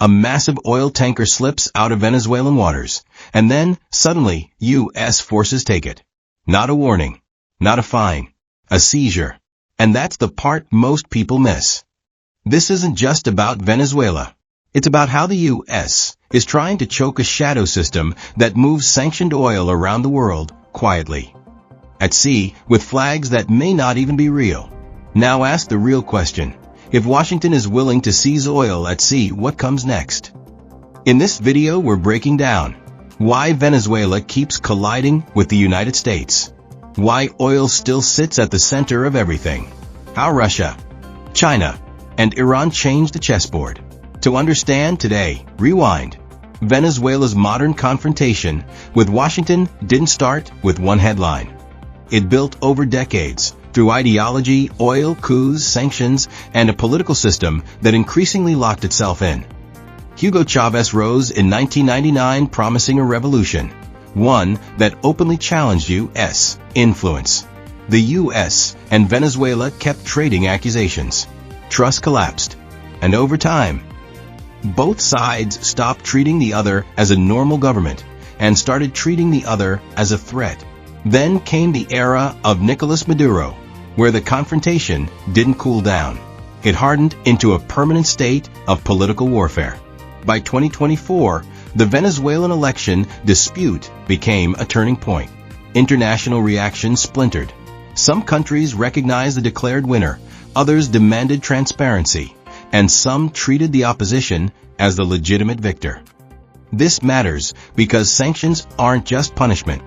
a massive oil tanker slips out of Venezuelan waters, and then, suddenly, U.S. forces take it. Not a warning, not a fine, a seizure. And that's the part most people miss. This isn't just about Venezuela. It's about how the U.S. is trying to choke a shadow system that moves sanctioned oil around the world quietly. At sea, with flags that may not even be real. Now ask the real question. If Washington is willing to seize oil at sea, what comes next? In this video, we're breaking down why Venezuela keeps colliding with the United States, why oil still sits at the center of everything, how Russia, China, and Iran changed the chessboard. To understand today, rewind. Venezuela's modern confrontation with Washington didn't start with one headline. It built over decades, through ideology, oil, coups, sanctions, and a political system that increasingly locked itself in. Hugo Chavez rose in 1999 promising a revolution, one that openly challenged U.S. influence. The U.S. and Venezuela kept trading accusations. Trust collapsed. And over time, both sides stopped treating the other as a normal government and started treating the other as a threat. Then came the era of Nicolas Maduro, where the confrontation didn't cool down. It hardened into a permanent state of political warfare. By 2024, the Venezuelan election dispute became a turning point. International reaction splintered. Some countries recognized the declared winner, others demanded transparency, and some treated the opposition as the legitimate victor. This matters because sanctions aren't just punishment.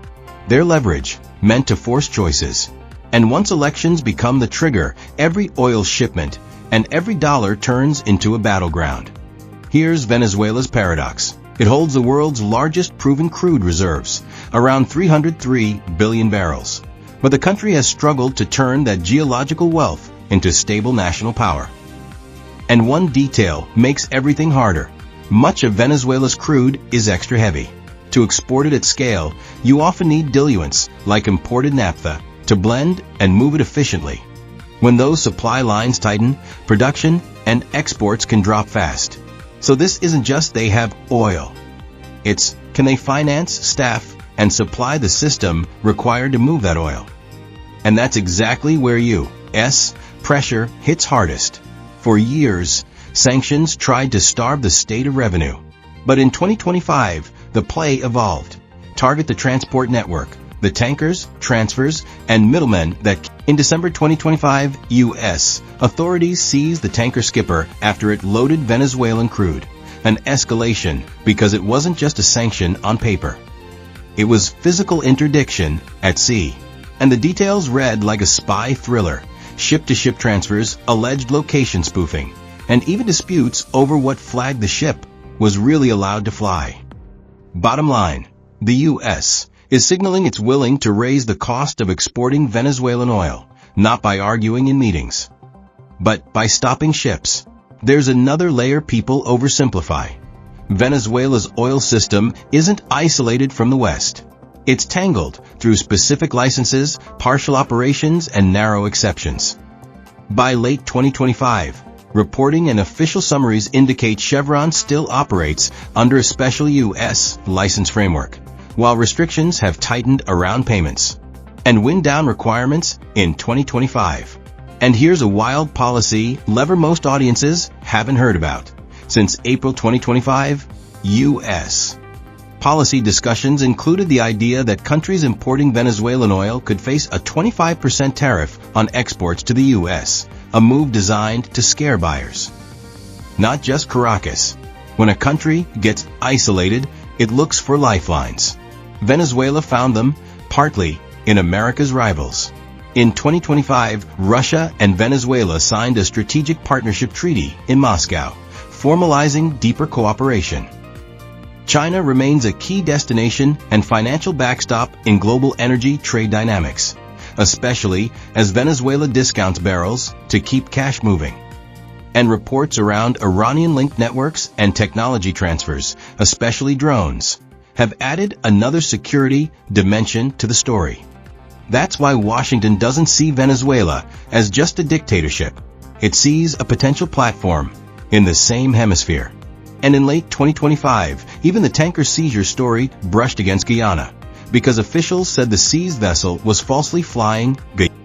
They're leverage, meant to force choices. And once elections become the trigger, every oil shipment and every dollar turns into a battleground. Here's Venezuela's paradox. It holds the world's largest proven crude reserves, around 303 billion barrels. But the country has struggled to turn that geological wealth into stable national power. And one detail makes everything harder. Much of Venezuela's crude is extra heavy. To export it at scale, you often need diluents, like imported naphtha, to blend and move it efficiently. When those supply lines tighten, production and exports can drop fast. So this isn't just they have oil. It's, can they finance, staff, and supply the system required to move that oil? And that's exactly where U.S. pressure hits hardest. For years, sanctions tried to starve the state of revenue. But in 2025, the play evolved. Target the transport network, the tankers, transfers, and middlemen that in December 2025, U.S. authorities seized the tanker skipper after it loaded Venezuelan crude. An escalation because it wasn't just a sanction on paper. It was physical interdiction at sea. And the details read like a spy thriller. Ship-to-ship transfers, alleged location spoofing, and even disputes over what flag the ship was really allowed to fly. Bottom line, the U.S. is signaling it's willing to raise the cost of exporting Venezuelan oil, not by arguing in meetings, but by stopping ships. There's another layer people oversimplify. Venezuela's oil system isn't isolated from the West. It's tangled through specific licenses, partial operations, and narrow exceptions. By late 2025, reporting and official summaries indicate Chevron still operates under a special U.S. license framework, while restrictions have tightened around payments and wind-down requirements in 2025. And here's a wild policy lever most audiences haven't heard about. Since April 2025, U.S. policy discussions included the idea that countries importing Venezuelan oil could face a 25% tariff on exports to the U.S., a move designed to scare buyers. Not just Caracas. When a country gets isolated, it looks for lifelines. Venezuela found them, partly, in America's rivals. In 2025, Russia and Venezuela signed a strategic partnership treaty in Moscow, formalizing deeper cooperation. China remains a key destination and financial backstop in global energy trade dynamics, especially as Venezuela discounts barrels to keep cash moving. And reports around Iranian-linked networks and technology transfers, especially drones, have added another security dimension to the story. That's why Washington doesn't see Venezuela as just a dictatorship. It sees a potential platform in the same hemisphere. And in late 2025, even the tanker seizure story brushed against Guyana, because officials said the seized vessel was falsely flying.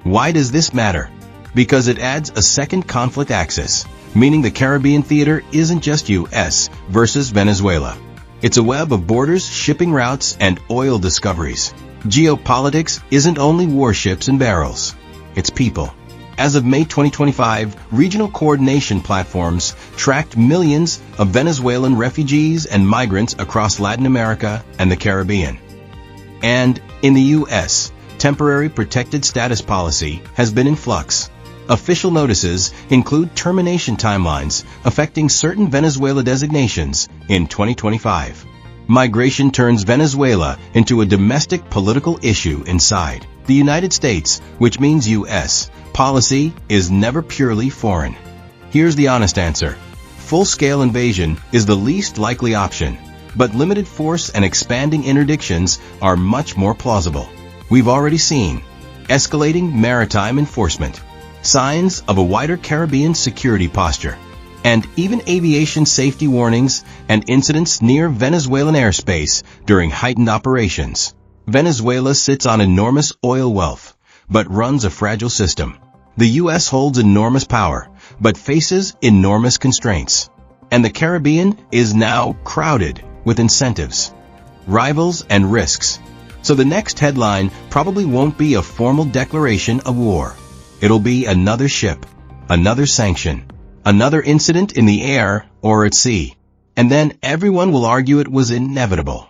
Why does this matter? Because it adds a second conflict axis, meaning the Caribbean theater isn't just U.S. versus Venezuela. It's a web of borders, shipping routes, and oil discoveries. Geopolitics isn't only warships and barrels. It's people. As of May 2025, regional coordination platforms tracked millions of Venezuelan refugees and migrants across Latin America and the Caribbean. And in the U.S., temporary protected status policy has been in flux. Official notices include termination timelines affecting certain Venezuela designations in 2025. Migration turns Venezuela into a domestic political issue inside the United States, which means U.S. policy is never purely foreign. Here's the honest answer. Full-scale invasion is the least likely option, but limited force and expanding interdictions are much more plausible. We've already seen escalating maritime enforcement, signs of a wider Caribbean security posture, and even aviation safety warnings and incidents near Venezuelan airspace during heightened operations. Venezuela sits on enormous oil wealth, but runs a fragile system. The U.S. holds enormous power, but faces enormous constraints. And the Caribbean is now crowded with incentives, rivals, and risks. So the next headline probably won't be a formal declaration of war. It'll be another ship, another sanction, another incident in the air or at sea. And then everyone will argue it was inevitable.